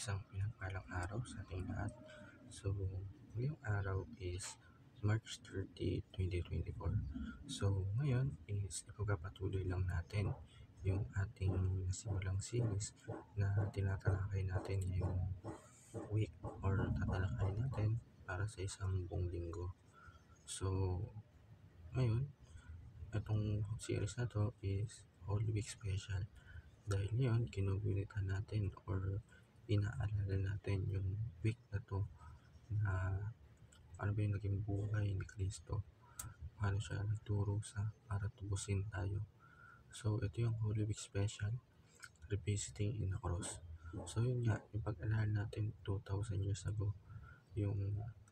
Isang pinagpalang araw sa ating lahat. So, ngayong araw is March 30, 2024. So, ngayon is ipagpapatuloy lang natin yung ating nasimulang series na tinatalakay natin ngayong week or tatalakay natin para sa isang buong linggo. So, ngayon, itong series na to is Holy Week Special. Dahil yun, kinugulitan natin or inaalala natin yung week na to na ano ba yung naging buhay ni Kristo. Paano siya nagturo sa para tubusin tayo. So, ito yung Holy Week Special, Revisiting in the Cross. So, yun nga, yung pag-alala natin 2,000 years ago, yung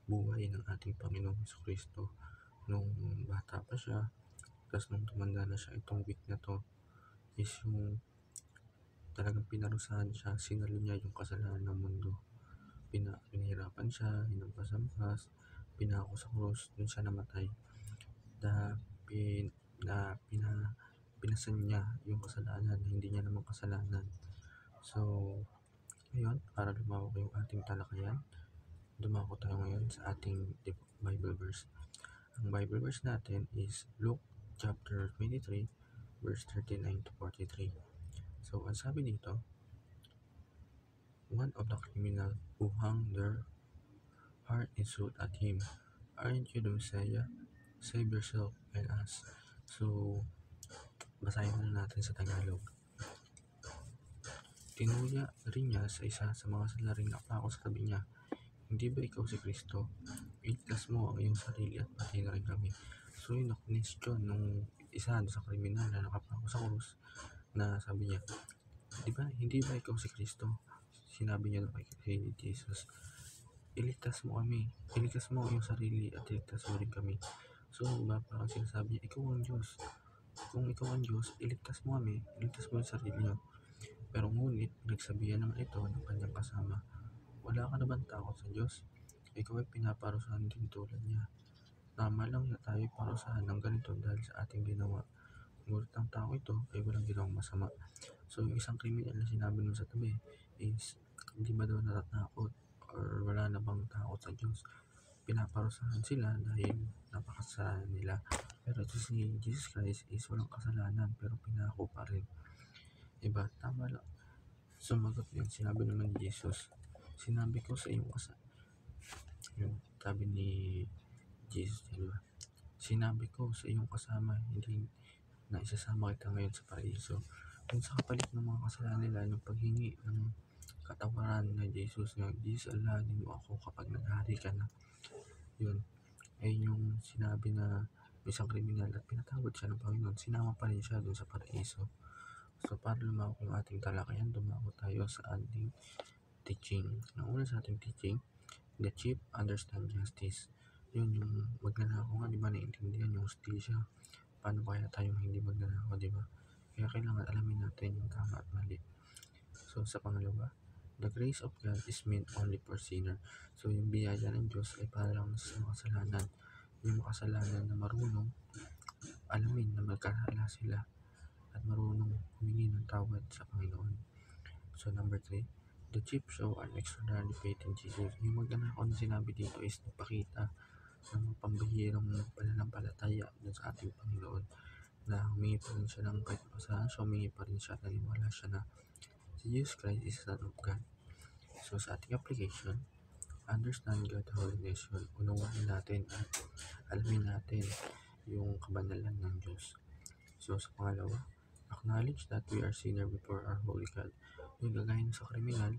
buhay ng ating Panginoong Kristo nung bata pa siya, tapos nung tumanda na siya, itong week na to is yung talagang pinarusahan siya, sinalo niya yung kasalanan ng mundo. Pinahirapan siya, hinampas-hampas, pinako sa krus, dun siya namatay. Pinasan niya yung kasalanan na hindi niya naman kasalanan. So, ngayon, para lumawak yung ating talakayan, dumako tayo ngayon sa ating Bible verse. Ang Bible verse natin is Luke chapter 23, verse 39 to 43. So, ang sabi dito, one of the criminal who hung their heart insulted at him, "Aren't you the Messiah? Save yourself and us." So, basahin na natin sa Tagalog. Tinuya rin niya sa isa sa mga salaring nakapako sa tabi niya, "Hindi ba ikaw si Kristo? Iligtas mo ang iyong sarili at pati na rin kami." So, yung na-question nung isa sa kriminal na nakapako sa krus na sabi niya, hindi ba ikaw si Kristo? Sinabi niya kay Jesus, iligtas mo kami, iligtas mo ang iyong sarili at iligtas mo rin kami. So, parang sinasabi niya, ikaw ang Diyos. Kung ikaw ang Diyos, iligtas mo kami, iligtas mo yung sarili niyo. Pero ngunit, nagsabihan naman ito ng kanyang kasama, wala ka na bang takot sa Diyos? Ikaw ay pinaparusahan din tulad niya. Tama lang na tayo parusahan ng ganito dahil sa ating ginawa. Ngunit ang tao ito ay walang ginawang masama. So, yung isang kriminal na sinabi nun sa tabi is, hindi ba daw natatakot or wala na bang takot sa Diyos? Pinaparusahan sila dahil napakasalanan nila. Pero ito si Jesus Christ is walang kasalanan pero pinako pa rin. Diba? Tama lang. Sumagot yun. Sinabi naman ni Jesus, sinabi ko sa iyong yung sabi ni Jesus, diba? Sinabi ko sa iyong kasama, hindi na isasama kita ngayon sa paraiso. Kung sa kapalit ng mga kasalanan nila, yung paghingi ng katawaran na Jesus nga, Jesus, alanin mo ako kapag naghari ka na. Yun, ay yung sinabi na isang kriminal at pinatawad siya ng Panginoon, sinama pa rin siya doon sa paraiso. So, para lumawak yung ating talakayan, dumako tayo sa ating teaching. Ang una sa ating teaching, the chief understand justice. Yun, yung magnanakaw nga, di ba, naiintindihan yung hustisya. Paano kaya tayong hindi magnanakaw, di ba? Kaya kailangan alamin natin yung tama at mali. So, sa pangalawa, the grace of God is meant only for sinner. So, yung biyaya ng Diyos ay para lang sa makasalanan. Yung makasalanan na marunong alamin na magkasala sila at marunong humingi ng tawad sa Panginoon. So, number 3, the chief show an extraordinary faith in Jesus. Yung magnanakaw na sinabi dito is nagpakita ng pambihirang pananampalataya dun sa ating Panginoon na humingi pa rin siya ng kahit pasahan siya, humingi pa rin siya, naniwala siya na si Jesus Christ is Son of God. So, sa ating application, understand God's holiness. Yun, unawain natin at alamin natin yung kabanalan ng Diyos. So, sa pangalawa, acknowledge that we are sinner before our holy God. Yung gagawin sa kriminal,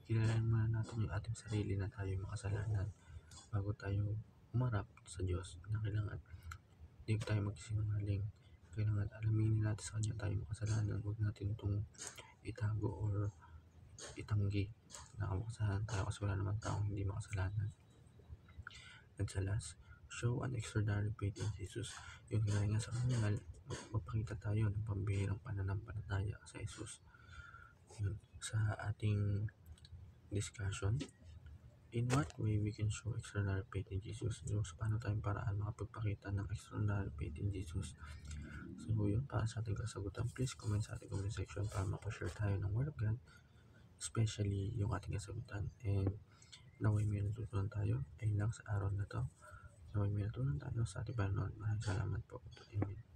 kilalanin muna natin yung ating sarili na tayo makasalanan bago tayo umarap sa Diyos na kailangan hindi tayo magsinungaling. Kailangan alamin natin sa Kanya tayo makasalanan. Huwag natin itong itago or itanggi na makasalanan tayo kasi wala naman taong hindi makasalanan. And sa last, show an extraordinary faith in Jesus. Yung hinahing sa kriminal, magpakita tayo ng pambihirang pananampalataya sa Jesus. Yun, sa ating discussion, in what way we can show extraordinary faith in Jesus? Yung so, paano tayong paraan makapagpakita ng extraordinary faith in Jesus? So yun, para sa ating kasagutan, please comment sa ating comment section para makashare tayo ng Word of God especially yung ating kasagutan. And naway may natutunan tayo. Ayun lang sa araw na to. Naway may natutunan tayo sa ating Panginoon. Maraming salamat po. Amen.